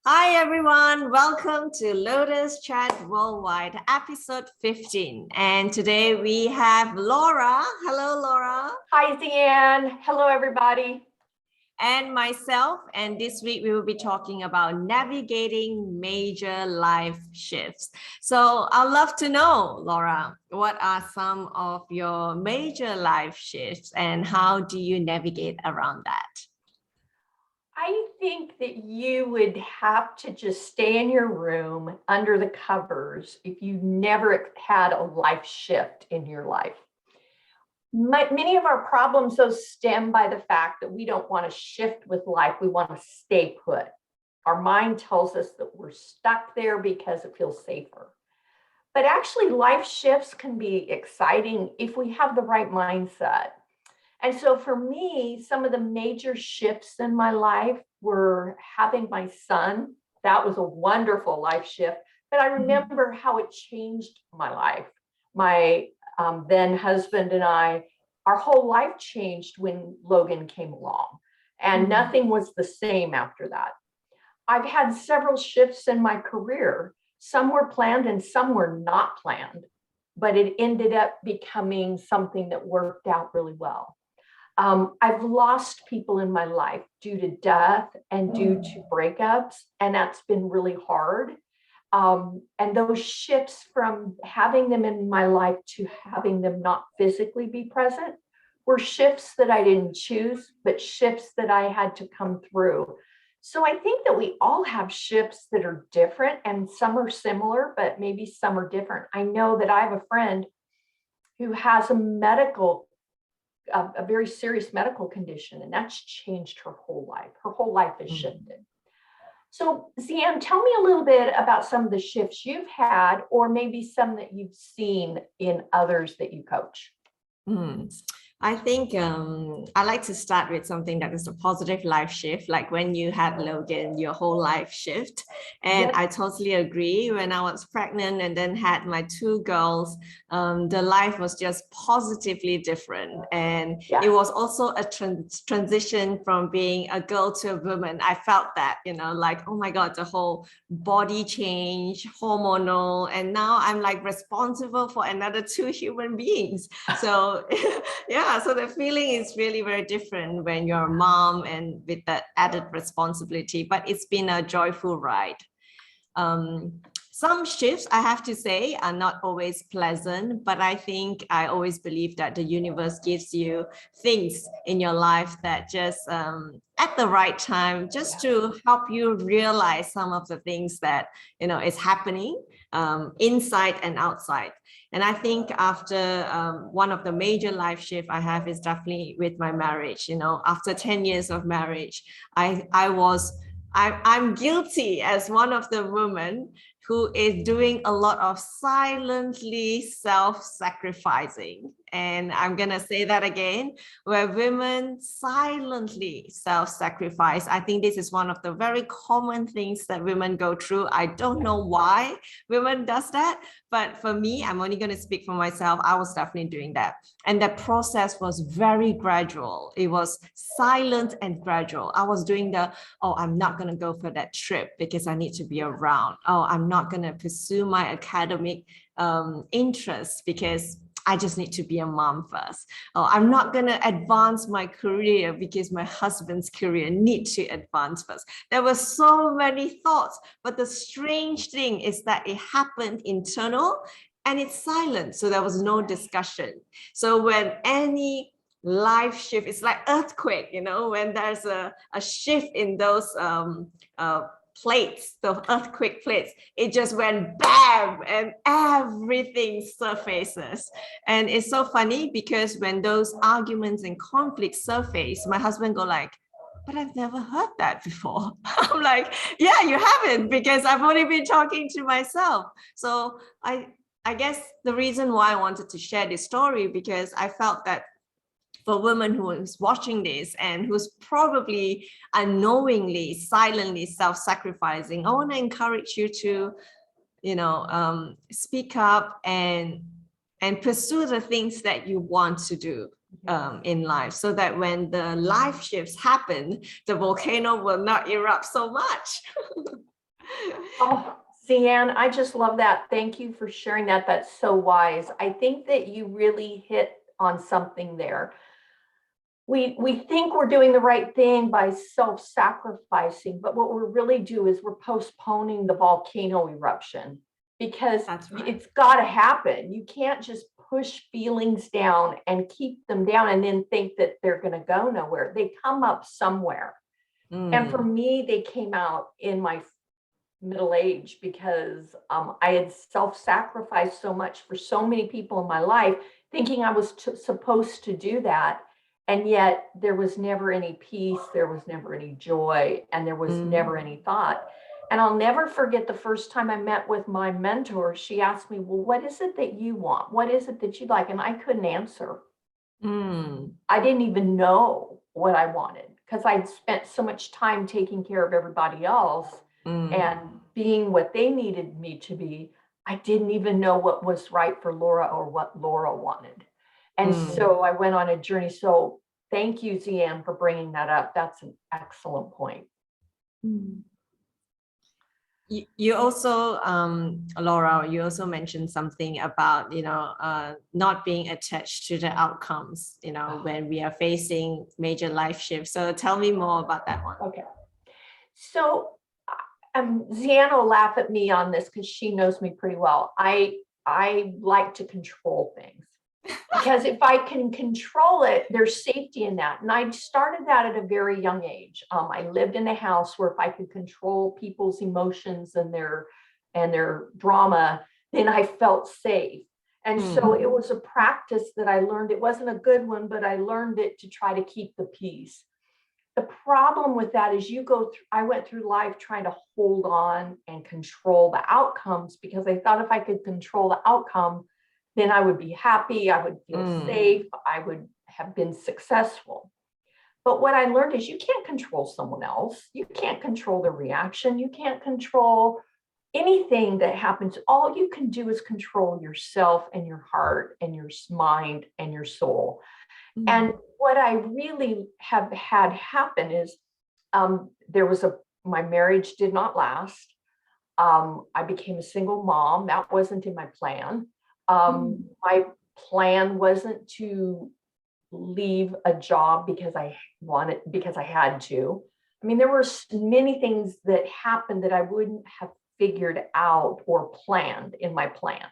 Hi everyone, welcome to Lotus Chat Worldwide, episode 15. And today we have Laura. Hello, Laura. Hi, Zian. Hello, everybody. And myself. And this week we will be talking about navigating major life shifts. So I'd love to know, Laura, what are some of your major life shifts and how do you navigate around that? I think that you would have to just stay in your room under the covers if you never had a life shift in your life. Many of our problems, though, stem by the fact that we don't want to shift with life. We want to stay put. Our mind tells us that we're stuck there because it feels safer. But actually, life shifts can be exciting if we have the right mindset. And so for me, some of the major shifts in my life were having my son. That was a wonderful life shift. But I remember how it changed my life. My then husband and I, our whole life changed when Logan came along. And nothing was the same after that. I've had several shifts in my career. Some were planned and some were not planned. But it ended up becoming something that worked out really well. I've lost people in my life due to death and due to breakups, and that's been really hard. And those shifts from having them in my life to having them not physically be present were shifts that I didn't choose, but shifts that I had to come through. So I think that we all have shifts that are different, and some are similar, but maybe some are different. I know that I have a friend who has a very serious medical condition, and that's changed her whole life. Her whole life has shifted. So, Zian, tell me a little bit about some of the shifts you've had, or maybe some that you've seen in others that you coach. I think I like to start with something that is a positive life shift, like when you had Logan, your whole life shift. And I totally agree. When I was pregnant and then had my two girls, the life was just positively different. And it was also a transition from being a girl to a woman. I felt that, like, oh my God, the whole body change, hormonal. And now I'm like responsible for another two human beings. So yeah, so the feeling is really very different when you're a mom and with that added responsibility, but it's been a joyful ride. Some shifts, I have to say, are not always pleasant, but I think I always believe that the universe gives you things in your life that just at the right time, just to help you realize some of the things that, is happening inside and outside. And I think after one of the major life shifts I have is definitely with my marriage. After 10 years of marriage, I'm guilty as one of the women who is doing a lot of silently self-sacrificing. And I'm going to say that again, where women silently self-sacrifice. I think this is one of the very common things that women go through. I don't know why women does that, but for me, I'm only going to speak for myself. I was definitely doing that. And the process was very gradual. It was silent and gradual. I was doing I'm not going to go for that trip because I need to be around. I'm not going to pursue my academic interests because I just need to be a mom first. I'm not going to advance my career because my husband's career needs to advance first. There were so many thoughts, but the strange thing is that it happened internal and it's silent. So there was no discussion. So when any life shift, it's like earthquake, when there's a shift in those plates, the earthquake plates, it just went bam and everything surfaces. And it's so funny because when those arguments and conflicts surface, my husband go like, but I've never heard that before. I'm like, yeah, you haven't, because I've only been talking to myself. So I guess the reason why I wanted to share this story, because I felt that for women who is watching this and who's probably unknowingly, silently self-sacrificing, I want to encourage you to, speak up and pursue the things that you want to do in life, so that when the life shifts happen, the volcano will not erupt so much. Oh, Zian, I just love that. Thank you for sharing that. That's so wise. I think that you really hit on something there. We think we're doing the right thing by self-sacrificing, but what we're really do is we're postponing the volcano eruption because That's right. it's got to happen. You can't just push feelings down and keep them down and then think that they're going to go nowhere. They come up somewhere. And for Mm, me, they came out in my middle age because I had self-sacrificed so much for so many people in my life, thinking I was supposed to do that. And yet there was never any peace, there was never any joy, and there was mm, never any thought. And I'll never forget the first time I met with my mentor. She asked me, well, what is it that you want? What is it that you'd like? And I couldn't answer. mm, I didn't even know what I wanted because I'd spent so much time taking care of everybody else mm, and being what they needed me to be. I didn't even know what was right for Laura or what Laura wanted. And mm. so I went on a journey. So thank you, Zian, for bringing that up. That's an excellent point. Mm. You also, Laura, you also mentioned something about, not being attached to the outcomes, when we are facing major life shifts. So tell me more about that one. Okay. So Zian will laugh at me on this because she knows me pretty well. I like to control things because if I can control it, there's safety in that. And I started that at a very young age. I lived in a house where if I could control people's emotions and their drama, then I felt safe. And so it was a practice that I learned. It wasn't a good one, but I learned it to try to keep the peace. The problem with that is I went through life trying to hold on and control the outcomes because I thought if I could control the outcome, then I would be happy, I would feel safe, I would have been successful. But what I learned is you can't control someone else. You can't control their reaction. You can't control anything that happens. All you can do is control yourself and your heart and your mind and your soul. And what I really have had happen is my marriage did not last. I became a single mom. That wasn't in my plan. My plan wasn't to leave a job because I had to. I mean, there were many things that happened that I wouldn't have figured out or planned in my plan.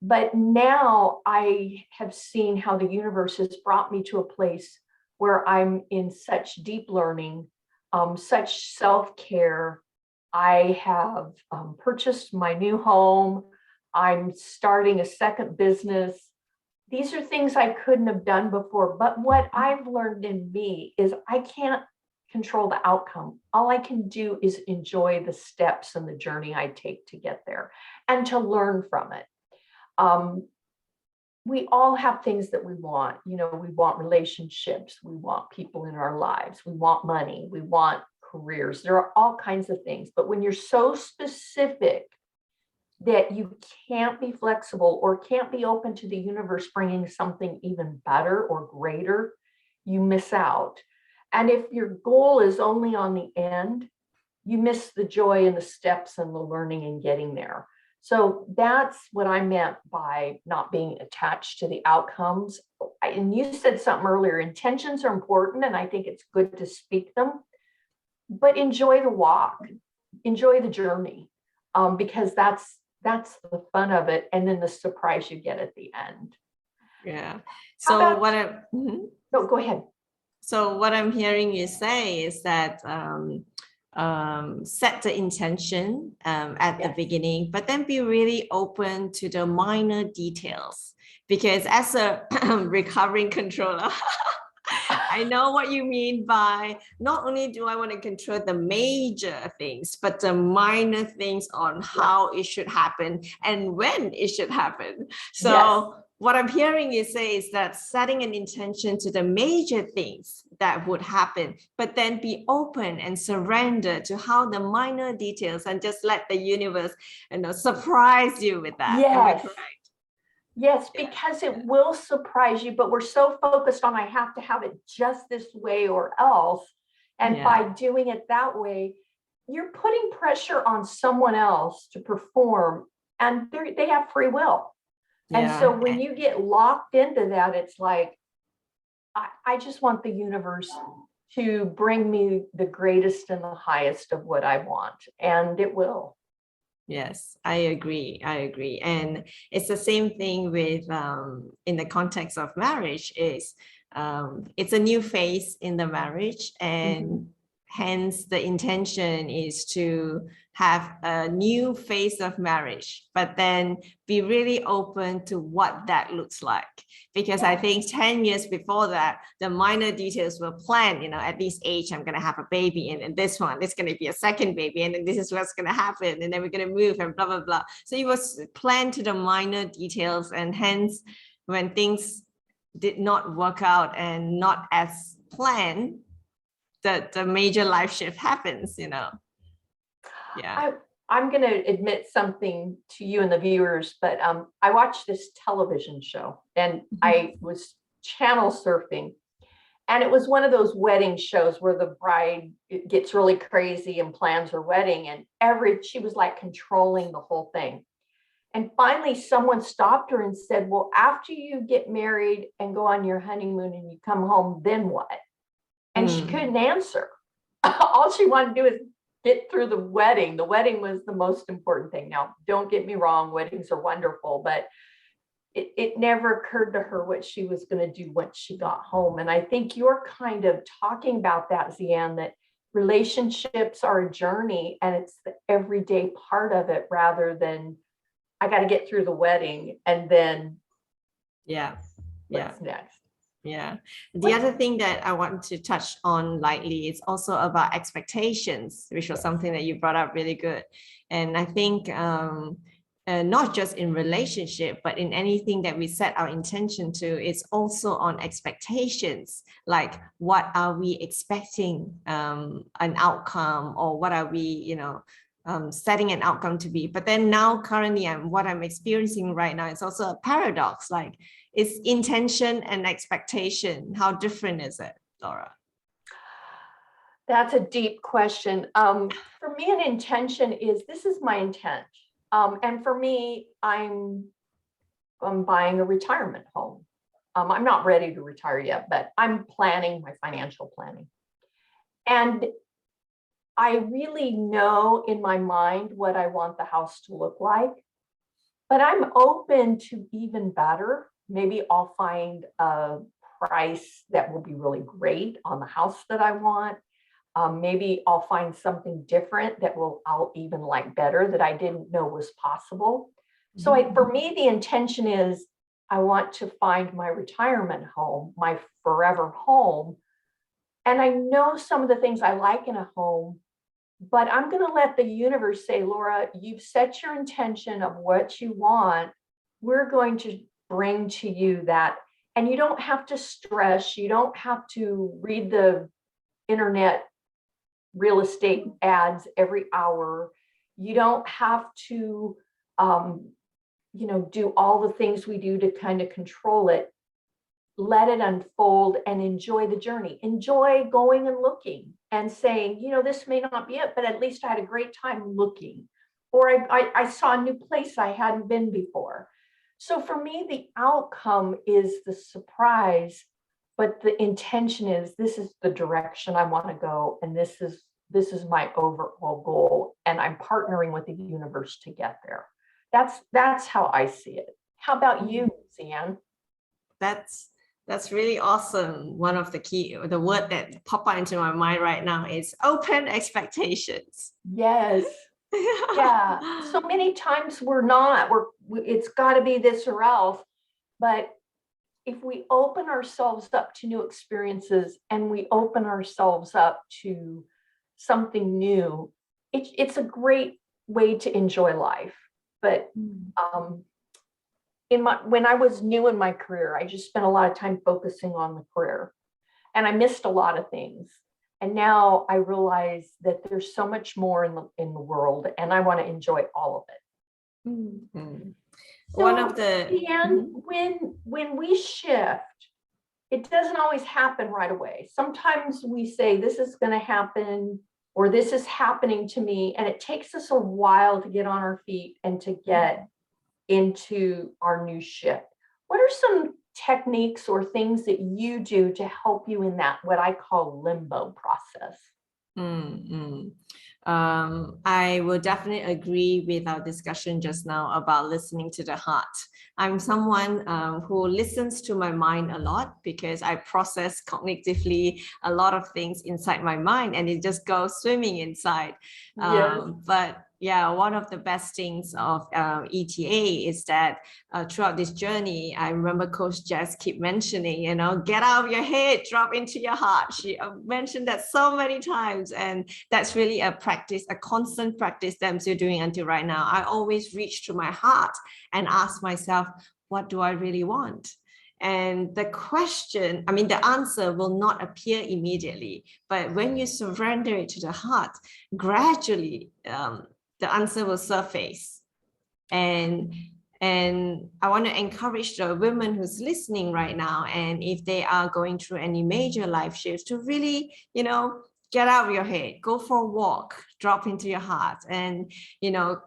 But now I have seen how the universe has brought me to a place where I'm in such deep learning, such self-care. I have purchased my new home. I'm starting a second business. These are things I couldn't have done before. But what I've learned in me is I can't control the outcome. All I can do is enjoy the steps and the journey I take to get there and to learn from it. We all have things that we want. We want relationships. We want people in our lives. We want money. We want careers. There are all kinds of things. But when you're so specific that you can't be flexible or can't be open to the universe bringing something even better or greater, you miss out. And if your goal is only on the end, you miss the joy and the steps and the learning and getting there. So that's what I meant by not being attached to the outcomes. And you said something earlier, intentions are important, and I think it's good to speak them, but enjoy the walk, enjoy the journey, because that's the fun of it, and then the surprise you get at the end. Yeah. So No, go ahead. So what I'm hearing you say is that set the intention at the beginning, but then be really open to the minor details. Because as a recovering controller, I know what you mean by not only do I want to control the major things, but the minor things on how it should happen and when it should happen. So what I'm hearing you say is that setting an intention to the major things that would happen, but then be open and surrender to how the minor details and just let the universe, surprise you with that. Am I correct? Yes, because it will surprise you, but we're so focused on I have to have it just this way or else. And by doing it that way, you're putting pressure on someone else to perform, and they have free will. And so when you get locked into that, it's like, I just want the universe to bring me the greatest and the highest of what I want, and it will. Yes, I agree. I agree. And it's the same thing with in the context of marriage is it's a new phase in the marriage, and hence the intention is to have a new phase of marriage, but then be really open to what that looks like. Because I think 10 years before that, the minor details were planned, at this age, I'm going to have a baby, and this one, it's going to be a second baby, and then this is what's going to happen, and then we're going to move, and blah, blah, blah. So it was planned to the minor details, and hence when things did not work out and not as planned, the major life shift happens, Yeah. I'm going to admit something to you and the viewers, but I watched this television show, and I was channel surfing, and it was one of those wedding shows where the bride gets really crazy and plans her wedding, and she was like controlling the whole thing. And finally, someone stopped her and said, well, after you get married and go on your honeymoon and you come home, then what? And she couldn't answer. All she wanted to do is get through the wedding. The wedding was the most important thing. Now, don't get me wrong, weddings are wonderful, but it never occurred to her what she was going to do once she got home. And I think you're kind of talking about that, Zian, that relationships are a journey, and it's the everyday part of it, rather than I got to get through the wedding and then what's next? Yeah. The other thing that I want to touch on lightly is also about expectations, which was something that you brought up really good. And I think not just in relationship, but in anything that we set our intention to, it's also on expectations. Like, what are we expecting an outcome, or what are we, setting an outcome to be? But then now currently what I'm experiencing right now is also a paradox. Like, it's intention and expectation. How different is it, Laura? That's a deep question. For me, an intention is, this is my intent. And for me, I'm buying a retirement home. I'm not ready to retire yet, but I'm planning my financial planning. And I really know in my mind what I want the house to look like, but I'm open to even better. Maybe I'll find a price that will be really great on the house that I want. Maybe I'll find something different that I'll even like better, that I didn't know was possible. So for me, the intention is, I want to find my retirement home, my forever home. And I know some of the things I like in a home, but I'm going to let the universe say, Laura, you've set your intention of what you want. We're going to bring to you that. And you don't have to stress. You don't have to read the internet real estate ads every hour. You don't have to, do all the things we do to kind of control it. Let it unfold and enjoy the journey. Enjoy going and looking and saying, this may not be it, but at least I had a great time looking. Or I saw a new place I hadn't been before. So for me, the outcome is the surprise, but the intention is, this is the direction I want to go, and this is my overall goal, and I'm partnering with the universe to get there. That's how I see it. How about you, Zian? That's really awesome. One of the word that pop out into my mind right now is open expectations. Yes. Yeah. So many times it's got to be this or else. But if we open ourselves up to new experiences, and we open ourselves up to something new, it's a great way to enjoy life. But when I was new in my career, I just spent a lot of time focusing on the career, and I missed a lot of things. And now I realize that there's so much more in the world, and I want to enjoy all of it. Mm-hmm. So, one of the Deanne, when we shift, it doesn't always happen right away. Sometimes we say this is going to happen or this is happening to me. And it takes us a while to get on our feet and to get into our new shift. What are some techniques or things that you do to help you in that, what I call limbo process? I will definitely agree with our discussion just now about listening to the heart. I'm someone who listens to my mind a lot because I process cognitively a lot of things inside my mind and it just goes swimming inside. Yes. But yeah, one of the best things of ETA is that throughout this journey, I remember Coach Jess keep mentioning, get out of your head, drop into your heart. She mentioned that so many times, and that's really a practice, a constant practice that I'm still doing until right now. I always reach to my heart and ask myself, what do I really want? And the answer will not appear immediately, but when you surrender it to the heart, gradually, the answer will surface. And I want to encourage the women who's listening right now, and if they are going through any major life shifts, to really, get out of your head, go for a walk, drop into your heart, and,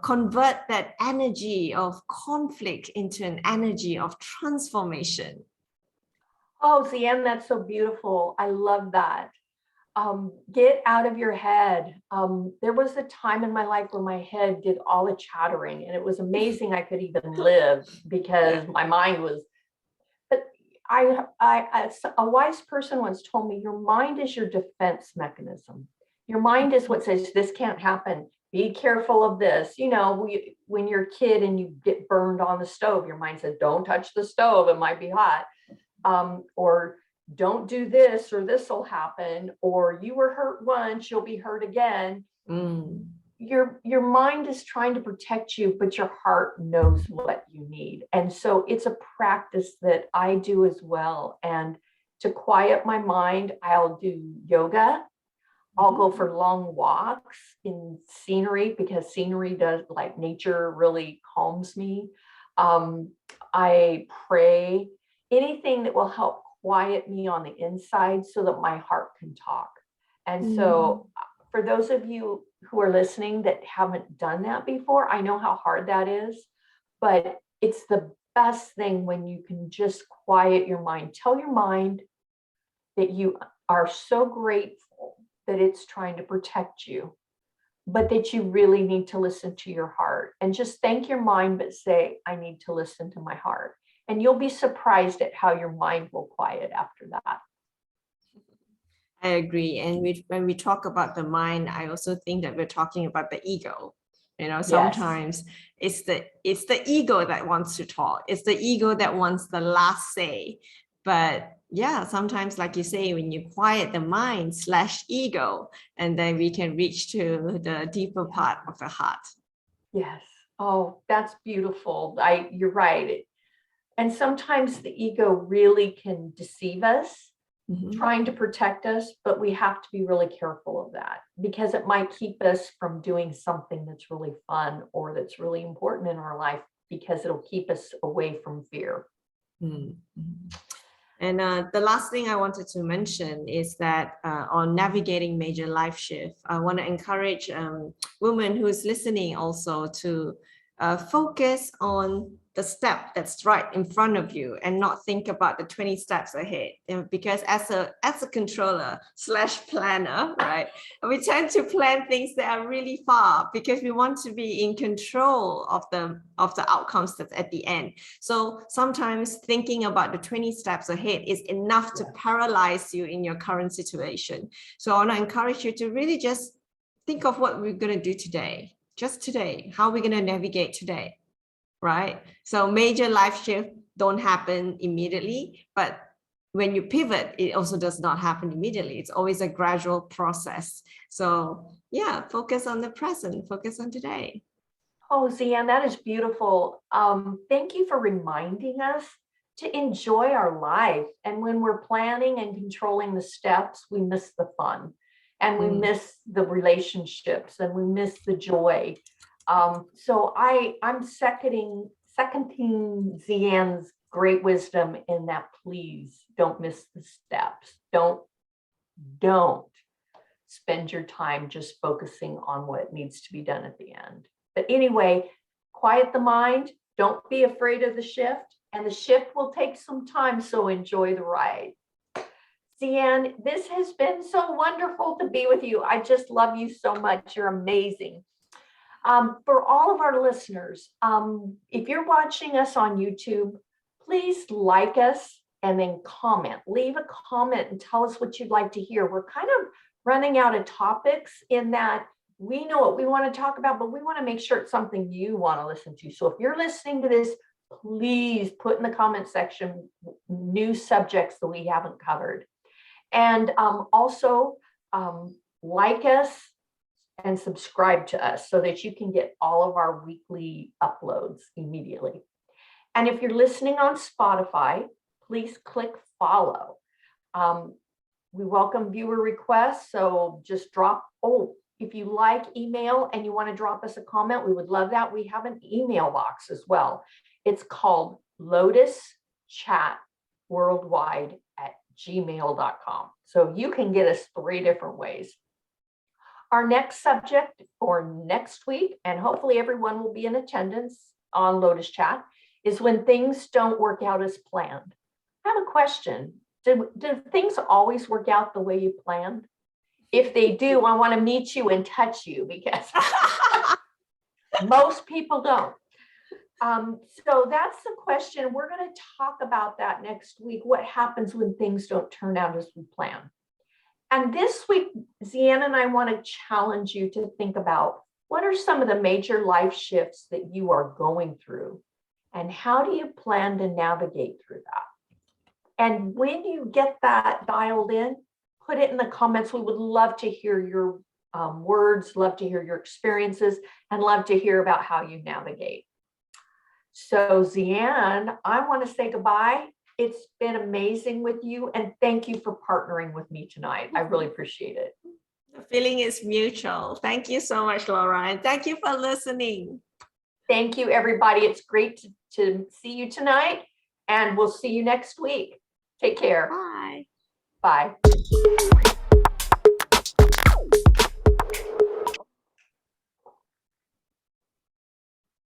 convert that energy of conflict into an energy of transformation. Oh, Zian, that's so beautiful. I love that. Get out of your head. There was a time in my life where my head did all the chattering, and it was amazing I could even live because my mind was. But a wise person once told me, your mind is your defense mechanism. Your mind is what says this can't happen. Be careful of this. When you're a kid and you get burned on the stove, your mind says, don't touch the stove, it might be hot. Or don't do this or this will happen, or you were hurt once, you'll be hurt again. Your mind is trying to protect you, but your heart knows what you need. And so it's a practice that I do as well. And to quiet my mind, I'll do yoga. I'll go for long walks in scenery because scenery does, like nature really calms me. I pray, anything that will help quiet me on the inside so that my heart can talk. And so for those of you who are listening that haven't done that before, I know how hard that is, but it's the best thing when you can just quiet your mind. Tell your mind that you are so grateful that it's trying to protect you, but that you really need to listen to your heart, and just thank your mind, but say, I need to listen to my heart. And you'll be surprised at how your mind will quiet after that. I agree. And when we talk about the mind, I also think that we're talking about the ego. Sometimes it's the ego that wants to talk. It's the ego that wants the last say. But yeah, sometimes, like you say, when you quiet the mind / ego, and then we can reach to the deeper part of the heart. Yes. Oh, that's beautiful. You're right. And sometimes the ego really can deceive us, trying to protect us, but we have to be really careful of that because it might keep us from doing something that's really fun or that's really important in our life, because it'll keep us away from fear. And the last thing I wanted to mention is that on navigating major life shift, I want to encourage women who's listening also to focus on the step that's right in front of you and not think about the 20 steps ahead. Because as a controller / planner, right, we tend to plan things that are really far because we want to be in control of the outcomes that's at the end. So sometimes thinking about the 20 steps ahead is enough to paralyze you in your current situation. So I want to encourage you to really just think of what we're going to do today. Just today, how are we going to navigate today, right? So major life shifts don't happen immediately, but when you pivot, it also does not happen immediately. It's always a gradual process. So yeah, focus on the present, focus on today. Oh, Zian, that is beautiful. Thank you for reminding us to enjoy our life. And when we're planning and controlling the steps, we miss the fun. And we miss the relationships and we miss the joy. So I'm seconding Zian's great wisdom in that. Please don't miss the steps. Don't. spend your time just focusing on what needs to be done at the end. But anyway, quiet the mind. Don't be afraid of the shift. And the shift will take some time, so enjoy the ride. Deanne, this has been so wonderful to be with you. I just love you so much. You're amazing. For all of our listeners, if you're watching us on YouTube, please like us and then comment. Leave a comment and tell us what you'd like to hear. We're kind of running out of topics in that we know what we want to talk about, but we want to make sure it's something you want to listen to. So if you're listening to this, please put in the comment section new subjects that we haven't covered. And also like us and subscribe to us so that you can get all of our weekly uploads immediately. And if you're listening on Spotify, please click follow. We welcome viewer requests, so just drop, if you like email and you want to drop us a comment, we would love that. We have an email box as well. It's called Lotus Chat Worldwide at gmail.com. So you can get us 3 different ways. Our next subject for next week, and hopefully everyone will be in attendance on Lotus Chat, is when things don't work out as planned. I have a question. Do things always work out the way you planned? If they do, I want to meet you and touch you because most people don't. So that's the question. We're going to talk about that next week. What happens when things don't turn out as we plan? And this week, Zianna and I want to challenge you to think about what are some of the major life shifts that you are going through, and how do you plan to navigate through that? And when you get that dialed in, put it in the comments. We would love to hear your words, love to hear your experiences, and love to hear about how you navigate. So Zianne, I want to say goodbye. It's been amazing with you, and thank you for partnering with me tonight. I really appreciate it. The feeling is mutual. Thank you so much, Laura, and thank you for listening. Thank you, everybody. It's great to see you tonight, and we'll see you next week. Take care. Bye. Bye.